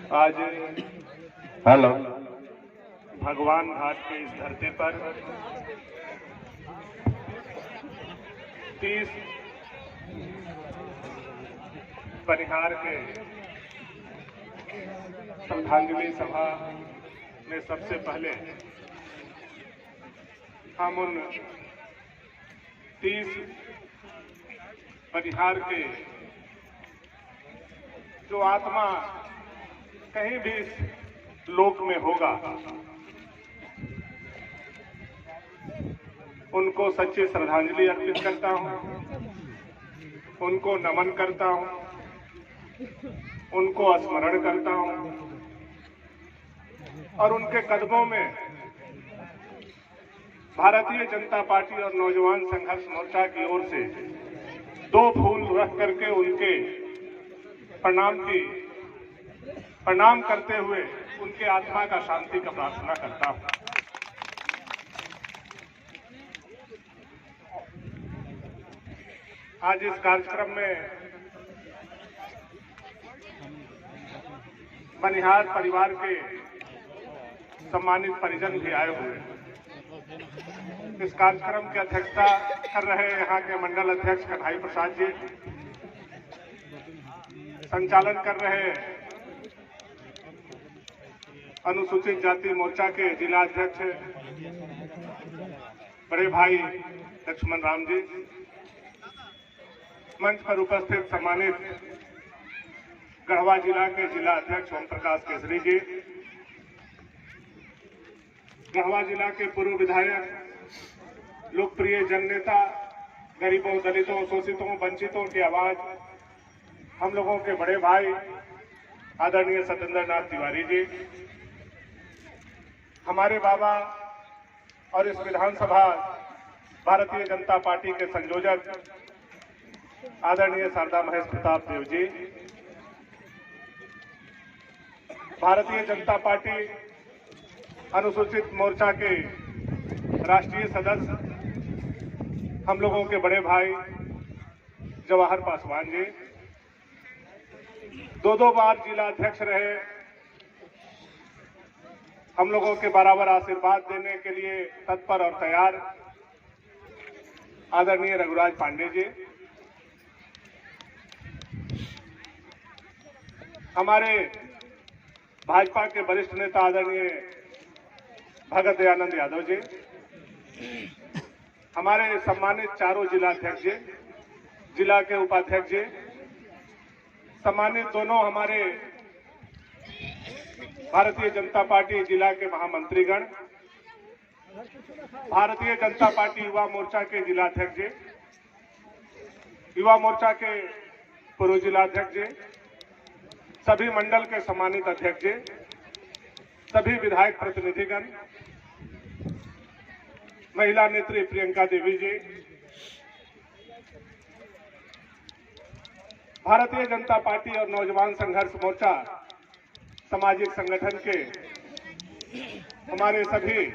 आज हेलो भगवान घाट के इस धरती पर 30 परिहार के श्रद्धांजलि सभा में सबसे पहले हम उन 30 परिहार के जो आत्मा कहीं भी इस लोक में होगा उनको सच्ची श्रद्धांजलि अर्पित करता हूं, उनको नमन करता हूं, उनको स्मरण करता हूं और उनके कदमों में भारतीय जनता पार्टी और नौजवान संघर्ष मोर्चा की ओर से 2 फूल रख करके उनके प्रणाम करते हुए उनके आत्मा का शांति का प्रार्थना करता हूं। आज इस कार्यक्रम में बनिहार परिवार के सम्मानित परिजन भी आए हुए हैं। इस कार्यक्रम की अध्यक्षता कर रहे यहाँ के मंडल अध्यक्ष कन्हई प्रसाद जी, संचालन कर रहे अनुसूचित जाति मोर्चा के जिला अध्यक्ष बड़े भाई लक्ष्मण राम जी, मंच पर उपस्थित सम्मानित गढ़वा जिला के जिला अध्यक्ष ओम प्रकाश केसरी जी, गढ़वा जिला के पूर्व विधायक, लोकप्रिय जननेता, गरीबों, दलितों, शोषितों, वंचितों की आवाज हम लोगों के बड़े भाई आदरणीय सत्येंद्र नाथ तिवारी जी, हमारे बाबा और इस विधानसभा भारतीय जनता पार्टी के संयोजक आदरणीय शारदा महेश प्रताप देव जी, भारतीय जनता पार्टी अनुसूचित मोर्चा के राष्ट्रीय सदस्य हम लोगों के बड़े भाई जवाहर पासवान जी, 2 बार जिला अध्यक्ष रहे, हम लोगों के बराबर आशीर्वाद देने के लिए तत्पर और तैयार आदरणीय रघुराज पांडे जी, हमारे भाजपा के वरिष्ठ नेता आदरणीय भगत दयानंद यादव जी, हमारे सम्मानित चारों जिला अध्यक्ष जी, जिला के उपाध्यक्ष जी, सम्मानित दोनों हमारे भारतीय जनता पार्टी जिला के महामंत्रीगण, भारतीय जनता पार्टी युवा मोर्चा के जिला अध्यक्ष जी, युवा मोर्चा के पूर्व जिला अध्यक्ष जी, सभी मंडल के सम्मानित अध्यक्ष जी, सभी विधायक प्रतिनिधिगण, महिला नेत्री प्रियंका देवी जी, भारतीय जनता पार्टी और नौजवान संघर्ष मोर्चा सामाजिक संगठन के हमारे सभी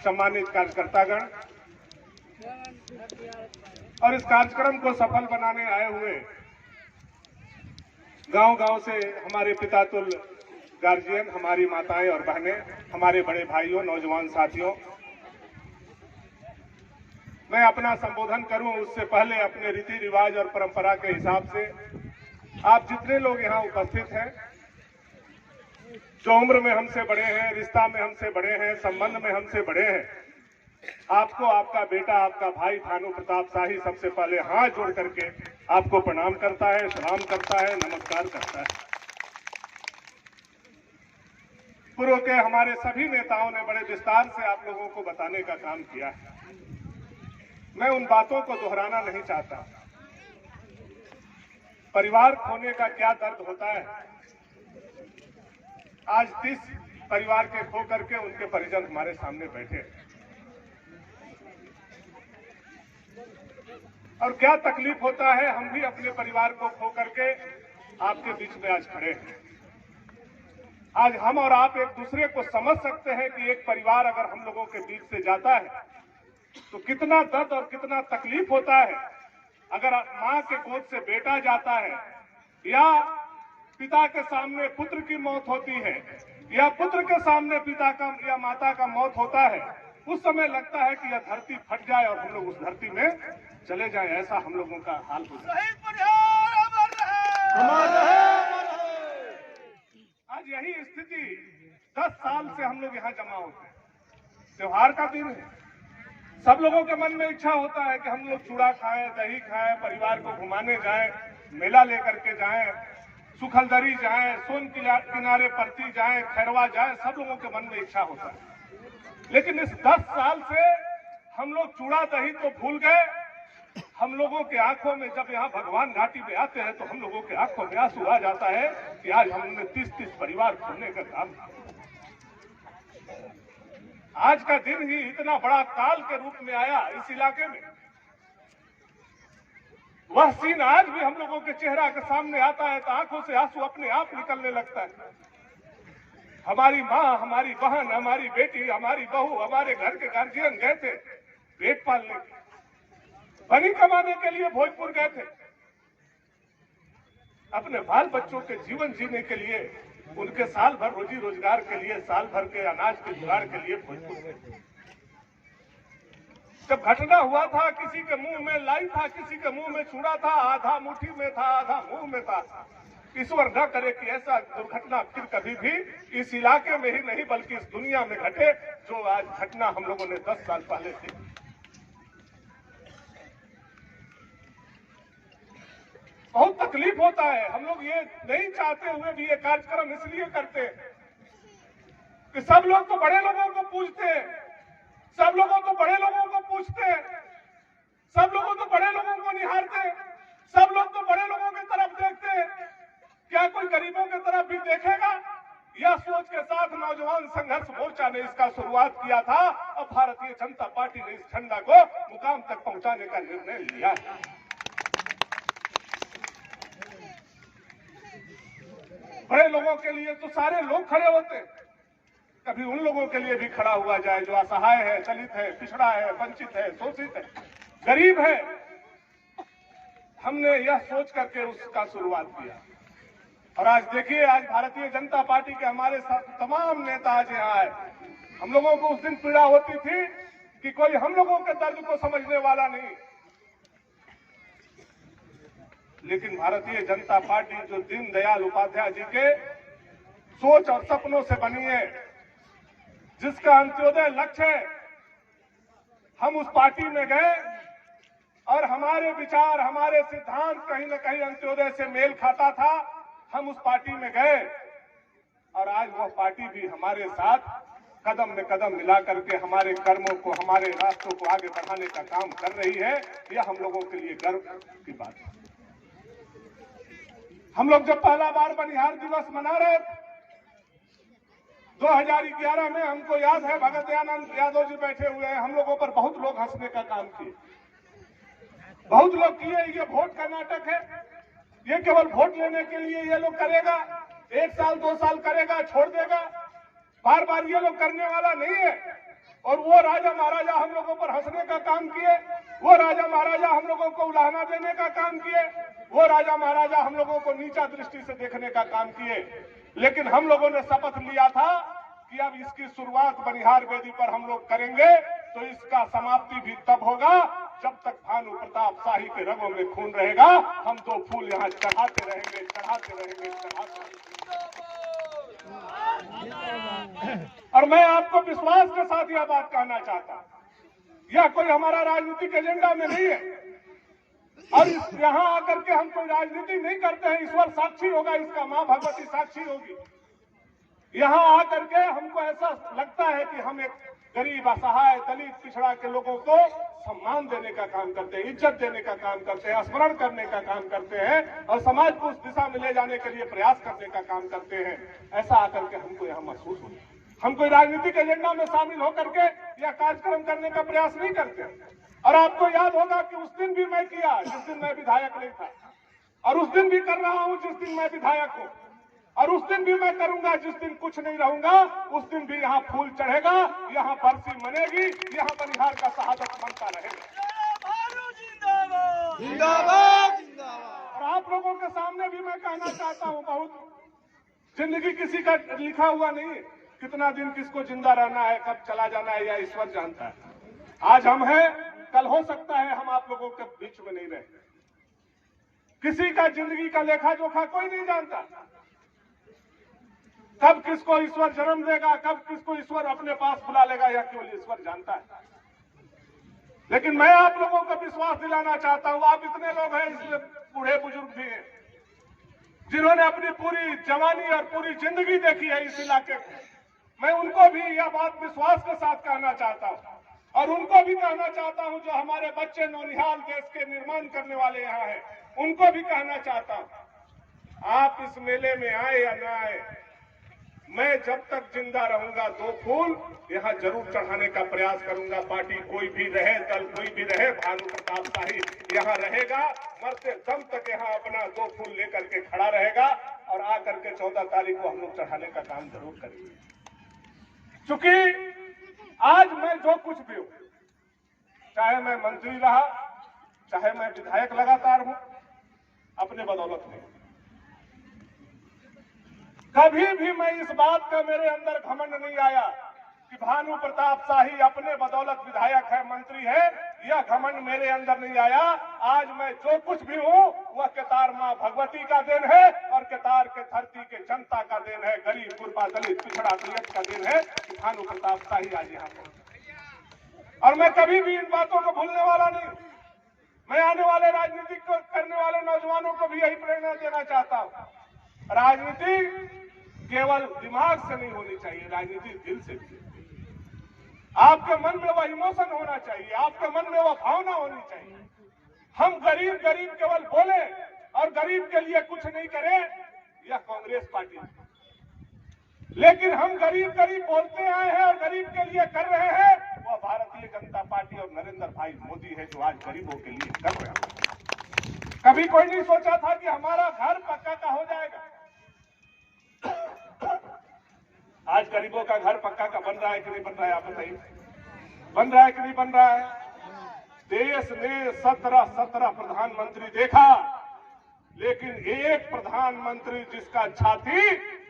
सम्मानित कार्यकर्तागण और इस कार्यक्रम को सफल बनाने आए हुए गांव-गांव से हमारे पितातुल गार्जियन, हमारी माताएं और बहनें, हमारे बड़े भाइयों, नौजवान साथियों, मैं अपना संबोधन करूं उससे पहले अपने रीति रिवाज और परंपरा के हिसाब से आप जितने लोग यहां उपस्थित हैं, जो उम्र में हमसे बड़े हैं, रिश्ता में हमसे बड़े हैं, संबंध में हमसे बड़े हैं, आपको आपका बेटा, आपका भाई भानु प्रताप शाही सबसे पहले हाथ जोड़ करके आपको प्रणाम करता है, सलाम करता है, नमस्कार करता है। पूर्व के हमारे सभी नेताओं ने बड़े विस्तार से आप लोगों को बताने का काम किया है, मैं उन बातों को दोहराना नहीं चाहता। परिवार खोने का क्या दर्द होता है, आज 30 परिवार के खो करके उनके परिजन हमारे सामने बैठे और क्या तकलीफ होता है, हम भी अपने परिवार को खो करके आपके बीच में आज खड़े हैं। आज हम और आप एक दूसरे को समझ सकते हैं कि एक परिवार अगर हम लोगों के बीच से जाता है तो कितना दर्द और कितना तकलीफ होता है। अगर मां के गोद से बेटा जाता है या पिता के सामने पुत्र की मौत होती है या पुत्र के सामने पिता का या माता का मौत होता है, उस समय लगता है कि यह धरती फट जाए और हम लोग उस धरती में चले जाएं। ऐसा हम लोगों का हाल हो जाए। आज यही स्थिति 10 साल से हम लोग यहाँ जमा होते हैं। त्योहार का दिन है, सब लोगों के मन में इच्छा होता है कि हम लोग चूड़ा खाएं, दही खाएं, परिवार को घुमाने जाएं, मेला लेकर के जाएं, सुखलदरी जाएं, सोन किनारे परती जाएं, खैरवा जाएं, सब लोगों के मन में इच्छा होता है। लेकिन इस 10 साल से हम लोग चूड़ा दही तो भूल गए। हम लोगों के आंखों में जब यहाँ भगवान घाटी में आते हैं तो हम लोगों के आंखों में आंसू आ जाता है कि आज हमने 30-30 परिवार खोलने का काम किया। आज का दिन ही इतना बड़ा काल के रूप में आया इस इलाके में। वह सीन आज भी हम लोगों के चेहरा के सामने आता है तो आंखों से आंसू अपने आप निकलने लगता है। हमारी माँ, हमारी बहन, हमारी बेटी, हमारी बहू, हमारे घर के गार्जियन गए थे पेट पालने के, बनी कमाने के लिए भोजपुर गए थे, अपने बाल बच्चों के जीवन जीने के लिए, उनके साल भर रोजी रोजगार के लिए, साल भर के अनाज के जुगाड़ के लिए भोजपुर गए थे। जब घटना हुआ था, किसी के मुंह में लाई था, किसी के मुंह में छुड़ा था, आधा मुट्ठी में था, आधा मुंह में था। ईश्वर न करे कि ऐसा दुर्घटना फिर कभी भी इस इलाके में ही नहीं बल्कि इस दुनिया में घटे जो आज घटना हम लोगों ने 10 साल पहले थी। बहुत तकलीफ होता है। हम लोग ये नहीं चाहते हुए भी ये कार्यक्रम इसलिए करते हैं कि सब लोग तो बड़े लोगों को पूछते हैं, सब लोगों को बड़े लोगों को पूछते हैं, सब लोगों तो बड़े लोगों को निहारते हैं, सब लोग तो बड़े लोगों की तरफ देखते हैं। क्या कोई गरीबों की तरफ भी देखेगा? यह सोच के साथ नौजवान संघर्ष मोर्चा ने इसका शुरुआत किया था और भारतीय जनता पार्टी ने इस झंडा को मुकाम तक पहुंचाने का निर्णय लिया है। बड़े लोगों के लिए तो सारे लोग खड़े होते, कभी उन लोगों के लिए भी खड़ा हुआ जाए जो असहाय है, दलित है, पिछड़ा है, वंचित है, शोषित है, गरीब है। हमने यह सोच करके उसका शुरुआत किया और आज देखिए, आज भारतीय जनता पार्टी के हमारे तमाम नेता आज यहाँ आए। हम लोगों को उस दिन पीड़ा होती थी कि कोई हम लोगों के दर्द को समझने वाला नहीं, लेकिन भारतीय जनता पार्टी जो दीनदयाल उपाध्याय जी के सोच और सपनों से बनी है, जिसका अंत्योदय लक्ष्य है, हम उस पार्टी में गए और हमारे विचार, हमारे सिद्धांत कहीं न कहीं अंत्योदय से मेल खाता था। हम उस पार्टी में गए और आज वह पार्टी भी हमारे साथ कदम में कदम मिला करके हमारे कर्मों को, हमारे रास्तों को आगे बढ़ाने का काम कर रही है। यह हम लोगों के लिए गर्व की बात है। हम लोग जब पहला बार बनिहार दिवस मना रहे 2011 में, हमको याद है भगत दयानंद यादव जी बैठे हुए हैं, हम लोगों पर बहुत लोग हंसने का काम किए, बहुत लोग किए ये वोट का नाटक है, ये केवल वोट लेने के लिए ये लोग करेगा, 1 साल 2 साल करेगा, छोड़ देगा, बार बार ये लोग करने वाला नहीं है। और वो राजा महाराजा हम लोगों पर हंसने का काम किए, वो राजा महाराजा हम लोगों को उलाहना देने का काम किए, वो राजा महाराजा हम लोगों को नीचा दृष्टि से देखने का काम किए। लेकिन हम लोगों ने शपथ लिया था कि अब इसकी शुरुआत बनिहार वेदी पर हम लोग करेंगे, तो इसका समाप्ति भी तब होगा जब तक भानु प्रताप शाही के रगों में खून रहेगा। हम 2 फूल यहाँ चढ़ाते रहेंगे, चढ़ाते रहेंगे, चढ़ाते रहेंगे। और मैं आपको विश्वास के साथ यह बात कहना चाहता हूं, यह कोई हमारा राजनीतिक एजेंडा में नहीं है और यहाँ आकर के हम कोई राजनीति नहीं करते हैं। ईश्वर साक्षी होगा, इसका माँ भगवती साक्षी होगी। यहाँ आकर के हमको ऐसा लगता है कि हम एक गरीब, असहाय, दलित, पिछड़ा के लोगों को सम्मान देने का काम करते हैं, इज्जत देने का काम करते हैं, स्मरण करने का काम करते हैं और समाज को उस दिशा में ले जाने के लिए प्रयास करने का काम करते हैं। ऐसा आकर के हमको यहाँ महसूस होता है। हम कोई राजनीतिक एजेंडा में शामिल होकर के यह कार्यक्रम करने का प्रयास नहीं करते। और आपको याद होगा कि उस दिन भी मैं किया जिस दिन मैं विधायक नहीं था, और उस दिन भी कर रहा हूं जिस दिन मैं विधायक हूं, और उस दिन भी मैं करूंगा जिस दिन कुछ नहीं रहूंगा। उस दिन भी यहाँ फूल चढ़ेगा, यहाँ बरसी मनेगी, यहाँ बनिहार का शहादत बनता रहेगा। जिंदाबाद जिंदाबाद। और आप लोगों के सामने भी मैं कहना चाहता हूँ, बहुत जिंदगी किसी का लिखा हुआ नहीं, कितना दिन किसको जिंदा रहना है, कब चला जाना है, या ईश्वर जानता है। आज हम हैं, कल हो सकता है हम आप लोगों के बीच में नहीं रहे। किसी का जिंदगी का लेखा जोखा कोई नहीं जानता। कब किसको ईश्वर जन्म देगा, कब किसको ईश्वर अपने पास बुला लेगा, यह केवल ईश्वर जानता है। लेकिन मैं आप लोगों को विश्वास दिलाना चाहता हूं, आप इतने लोग हैं, इसमें बूढ़े बुजुर्ग भी हैं, जिन्होंने अपनी पूरी जवानी और पूरी जिंदगी देखी है इस इलाके में। मैं उनको भी यह बात विश्वास के साथ कहना चाहता हूं, और उनको भी कहना चाहता हूं जो हमारे बच्चे नौनिहाल देश के निर्माण करने वाले यहाँ हैं, उनको भी कहना चाहता हूं, आप इस मेले में आए या ना आए, मैं जब तक जिंदा रहूंगा 2 फूल यहां जरूर चढ़ाने का प्रयास करूंगा। पार्टी कोई भी रहे, दल कोई भी रहे, भानु प्रताप शाही यहां रहेगा, मरते दम तक यहां अपना 2 फूल लेकर के खड़ा रहेगा, और आकर के 14 तारीख को हम लोग चढ़ाने का काम जरूर करेंगे। क्योंकि आज मैं जो कुछ भी हूं, चाहे मैं मंत्री रहा, चाहे मैं विधायक लगातार हूं, अपने बदौलत में कभी भी मैं इस बात का मेरे अंदर घमंड नहीं आया कि भानु प्रताप शाही अपने बदौलत विधायक है, मंत्री है, यह घमंड मेरे अंदर नहीं आया। आज मैं जो कुछ भी हूं वह केतार मां भगवती का देन है, और केतार के धरती के जनता का देन है, गरीब गुरबा दलित पिछड़ा दलित का देन है कि भानु प्रताप शाही आज यहाँ पर। और मैं कभी भी इन बातों को भूलने वाला नहीं। मैं आने वाले राजनीति करने वाले नौजवानों को भी यही प्रेरणा देना चाहता हूं, राजनीति केवल दिमाग से नहीं होनी चाहिए, राजनीति दिल से भी। आपके मन में वह इमोशन होना चाहिए, आपके मन में वह भावना होनी चाहिए। हम गरीब गरीब केवल बोले और गरीब के लिए कुछ नहीं करें, यह कांग्रेस पार्टी है। लेकिन हम गरीब गरीब बोलते आए हैं और गरीब के लिए कर रहे हैं, वह भारतीय जनता पार्टी और नरेंद्र भाई मोदी है, जो आज गरीबों के लिए कर रहे हैं। कभी कोई नहीं सोचा था कि हमारा घर पक्का का हो जाएगा। आज गरीबों का घर पक्का का बन रहा है कि नहीं बन रहा है, आप बताइए, बन रहा है कि नहीं बन रहा है? देश ने 17 प्रधानमंत्री देखा, लेकिन एक प्रधानमंत्री जिसका छाती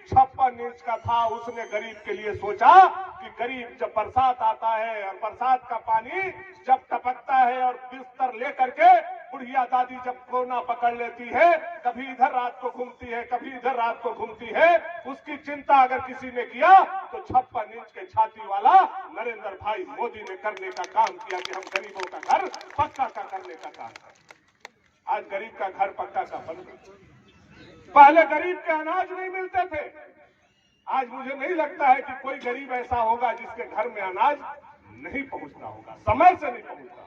56 इंच का था, उसने गरीब के लिए सोचा कि गरीब जब बरसात आता है और बरसात का पानी जब टपकता है और बिस्तर लेकर के बुढ़िया दादी जब कोरोना पकड़ लेती है, कभी इधर रात को घूमती है, कभी इधर रात को घूमती है, उसकी चिंता अगर किसी ने किया तो 56 इंच के छाती वाला नरेंद्र भाई मोदी ने करने का काम किया कि हम गरीबों का घर पक्का का करने का काम। आज गरीब का घर पक्का का बन गया। पहले गरीब के अनाज नहीं मिलते थे, आज मुझे नहीं लगता है कि कोई गरीब ऐसा होगा जिसके घर में अनाज नहीं पहुंचता होगा, समय से नहीं पहुंचता।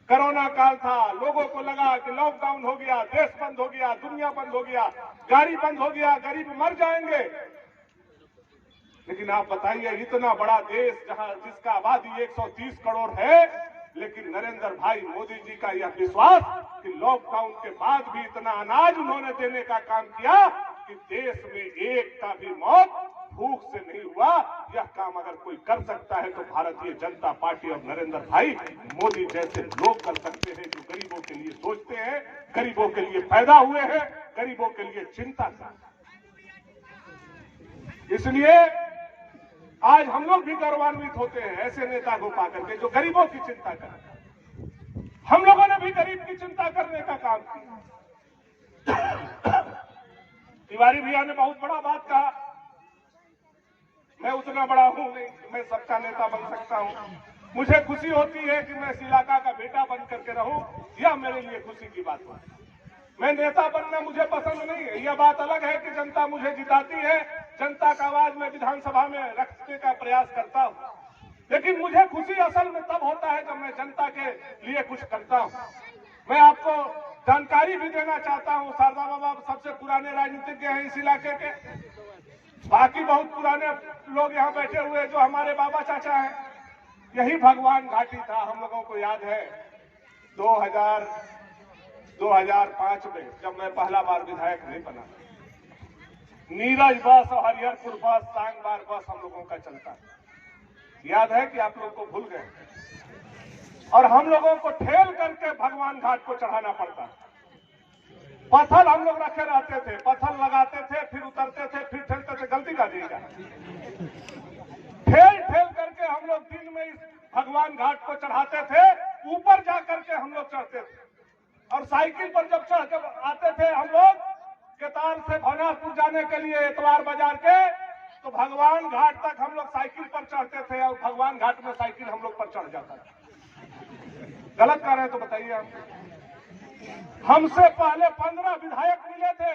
कोरोना काल था, लोगों को लगा कि लॉकडाउन हो गया, देश बंद हो गया, दुनिया बंद हो गया, गाड़ी बंद हो गया, गरीब मर जाएंगे। लेकिन आप बताइए, इतना बड़ा देश जिसका आबादी 130 करोड़ है, लेकिन नरेंद्र भाई मोदी जी का यह विश्वास कि लॉकडाउन के बाद भी इतना अनाज उन्होंने देने का काम किया कि देश में एक का भी मौत भूख से नहीं हुआ। यह काम अगर कोई कर सकता है तो भारतीय जनता पार्टी और नरेंद्र भाई मोदी जैसे लोग कर सकते हैं, जो गरीबों के लिए सोचते हैं, गरीबों के लिए पैदा हुए हैं, गरीबों के लिए चिंता करते हैं। इसलिए आज हम लोग भी गौरवान्वित होते हैं ऐसे नेता को पाकर के जो गरीबों की चिंता करें। हम लोगों ने भी गरीब की चिंता करने का काम किया। तिवारी भैया ने बहुत बड़ा बात कहा, मैं उतना बड़ा हूं नहीं, मैं सबका नेता बन सकता हूं। मुझे खुशी होती है कि मैं इस इलाका का बेटा बन करके रहूं, यह मेरे लिए खुशी की बात है। मैं नेता बनना मुझे पसंद नहीं है, यह बात अलग है कि जनता मुझे जिताती है, जनता का आवाज मैं विधानसभा में रखने का प्रयास करता हूं। लेकिन मुझे खुशी असल में तब होता है जब मैं जनता के लिए कुछ करता हूं। मैं आपको जानकारी भी देना चाहता हूं, शारदा बाबा सबसे पुराने राजनीतिज्ञ हैं इस इलाके के, बाकी बहुत पुराने लोग यहाँ बैठे हुए जो हमारे बाबा चाचा हैं। यही भगवान घाटी था, हम लोगों को याद है 2005 में जब मैं पहला बार विधायक नहीं बना, नीरज बस और हरिहरपुर बस, सांगबार बस हम लोगों का चलता, याद है कि आप लोग को भूल गए? और हम लोगों को ठेल करके भगवान घाट को चढ़ाना पड़ता। पत्थर हम लोग रखे रहते थे, पत्थर लगाते थे, फिर उतरते थे, फिर गलती कर देगा। ठेल ठेल करके हम लोग दिन में इस भगवान घाट को चढ़ाते थे, ऊपर जा करके हम लोग चढ़ते थे। और साइकिल पर जब चढ़ कर आते थे हम लोग केतार से भवनाथपुर जाने के लिए एतवार बाजार के, तो भगवान घाट तक हम लोग साइकिल पर चढ़ते थे और भगवान घाट में साइकिल हम लोग पर चढ़ जाता था। गलत कर रहे हैं तो बताइए आप। हमसे पहले 15 विधायक मिले थे,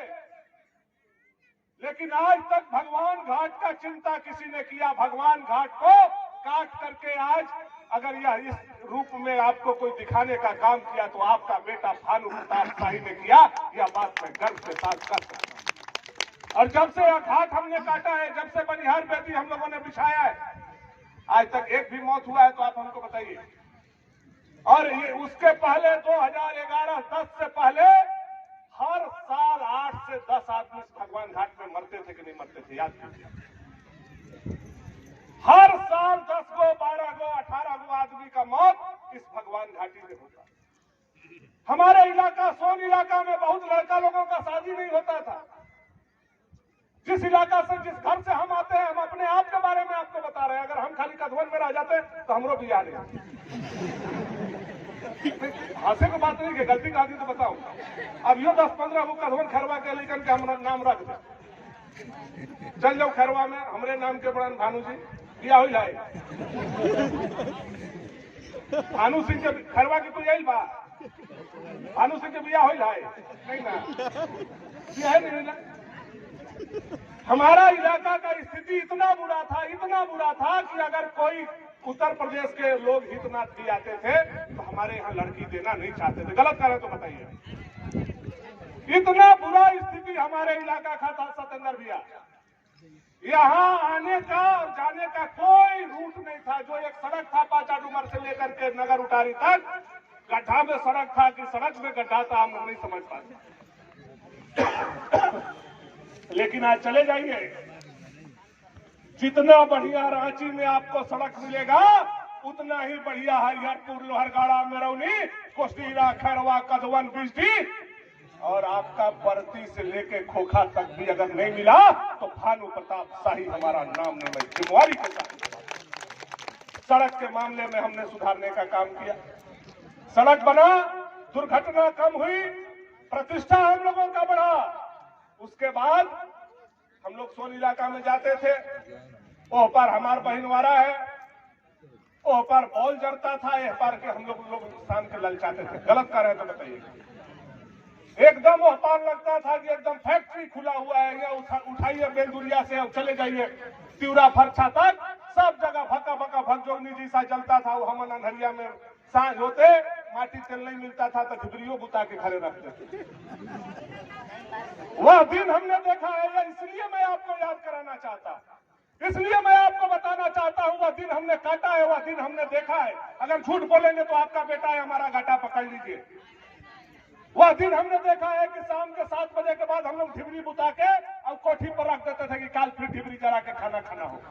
लेकिन आज तक भगवान घाट का चिंता किसी ने किया? भगवान घाट को काट करके आज अगर यह इस रूप में आपको कोई दिखाने का काम किया तो आपका बेटा भानु प्रताप शाही ने किया, यह बात मैं गर्व के साथ कर सकता हूं। और जब से यह घाट हमने काटा है, जब से बनिहार बेदी हम लोगों ने बिछाया है, आज तक एक भी मौत हुआ है तो आप हमको बताइए। और ये उसके पहले 2011-10 से पहले हर साल 8 से 10 आदमी भगवान घाट में मरते थे कि नहीं मरते थे? याद कीजिए, हर साल 10 गो, 12 गो, 18 गो आदमी का मौत इस भगवान घाटी में होता। हमारे इलाका सोन इलाका में बहुत लड़का लोगों का शादी नहीं होता था। जिस इलाका से, जिस घर से हम आते हैं, हम अपने आप के बारे में आपको बता रहे हैं। अगर हम खाली कधवन में रह जाते तो हमरो भी याद नहीं। हंसे को बात नहीं कि गलती का तो बताओ। अब यो 10-15 वो कधवन खरवा के लेकर के हम नाम रख दे, चल जाओ खरवा में हमरे नाम के बड़न भानु जी बिया हो जाए। भानु सिंह के खरवा की तो यही बात, भानु सिंह के बिया हो जाए नहीं ना, बिया है नहीं ना। हमारा इलाका का स्थिति इतना बुरा था कि अगर कोई उत्तर प्रदेश के लोग हितनाथ भी आते थे तो हमारे यहाँ लड़की देना नहीं चाहते थे। गलत कर रहे तो बताइए। इतना बुरा स्थिति हमारे इलाका का था सतेंद्र भैया। यहाँ आने का और जाने का कोई रूट नहीं था। जो एक सड़क था पाचा डूमर से लेकर के नगर उटारी तक, गड्ढा में सड़क था कि सड़क में गड्ढा था, हम लोग नहीं समझ पाते। लेकिन आज चले जाइए, जितना बढ़िया रांची में आपको सड़क मिलेगा उतना ही बढ़िया हरिहरपुर, लोहरगाड़ा, मेरौनी, कोस्टीरा, खैरवा, कधवन, बिजली और आपका बरती से लेके खोखा तक भी अगर नहीं मिला तो भानु प्रताप शाही हमारा नाम नहीं। मैं जिम्मेवारी के साथ सड़क के मामले में हमने सुधारने का काम किया। सड़क बना, दुर्घटना कम हुई, प्रतिष्ठा हम लोगों का बढ़ा। उसके बाद हम लोग सोन इलाका में जाते थे, ओह पर हमार बहिनवारा है, ओह पर बॉल जरता था, यह पर के हम लोग शाम के ललचाते थे। गलत कर रहे तो बताइए। एकदम ओह पार लगता था कि एकदम फैक्ट्री खुला हुआ है, या उठाइए बेलदुरिया से और चले जाइए तिवरा फरछा तक, सब जगह भक्का भक्का भगजोगनी जैसा जलता था। वो हम अंधरिया में सांझ होते माटी तेल नहीं मिलता था तो ढिबरियों बुता के खड़े रखते थे। वह दिन हमने देखा है, इसलिए मैं आपको याद कराना चाहता, इसलिए मैं आपको बताना चाहता हूं। वह दिन हमने काटा है, वह दिन हमने देखा है। अगर झूठ बोलेंगे तो आपका बेटा है, हमारा घाटा पकड़ लीजिए। वह दिन हमने देखा है कि शाम के 7 बजे के बाद हम लोग ढिबरी बुता के और कोठी पर रख देते थे कि काल फिर ढिबरी जरा के खाना खाना हो।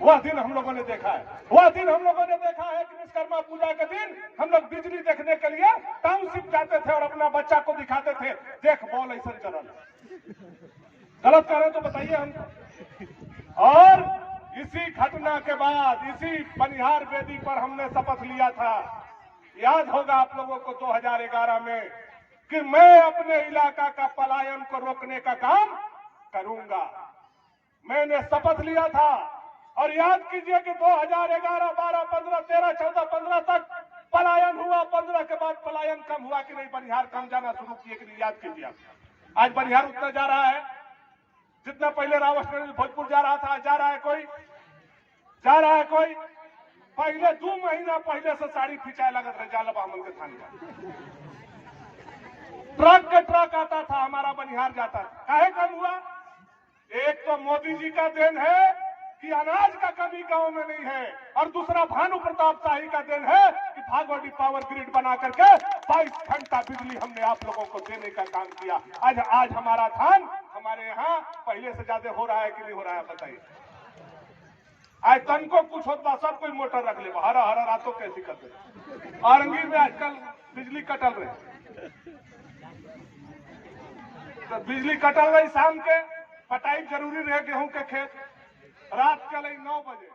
वह दिन हम लोगों ने देखा है। वह दिन हम लोगों ने देखा है कि विश्वकर्मा पूजा के दिन हम लोग बिजली देखने के लिए टाउनशिप जाते थे और अपना बच्चा को दिखाते थे, देख बॉल ऐसा चल। गलत कर रहे तो बताइए हमको। और इसी घटना के बाद, इसी बनिहार बेदी पर हमने शपथ लिया था, याद होगा आप लोगों को 2011 में, कि मैं अपने इलाका का पलायन को रोकने का काम करूंगा। मैंने शपथ लिया था। और याद कीजिए कि 2011, 12, 15, 13, 14, 15 तक पलायन हुआ। 15 के बाद पलायन कम हुआ कि नहीं? बनिहार कम जाना शुरू किए कि नहीं? याद कीजिए आप। आज बनिहार उतना जा रहा है जितना पहले रावस्टन भोजपुर जा रहा था। जा रहा है कोई? जा रहा है कोई? पहले 2 महीना पहले से साड़ी खिंचाए लगत रहे जाला बामन के थाने में। ट्रक के ट्रक आता था, हमारा बनिहार जाता था। काहे कम हुआ? एक तो मोदी जी का देन है कि अनाज का कमी गांव में नहीं है, और दूसरा भानु प्रताप शाही का देन है कि भागवती पावर ग्रिड बना करके 22 घंटा बिजली हमने आप लोगों को देने का काम किया। आज हमारा धान हमारे यहाँ पहले से ज्यादा हो रहा है कि नहीं हो रहा है? बताइए। आज तन को कुछ होता, सब कोई मोटर रख ले, हरा हरा रातों कैसी करते। औरंगी में आजकल बिजली कटल रही, तो बिजली कटल रही शाम के, पटाई जरूरी रहे गेहूं के खेत रात के 9 बजे।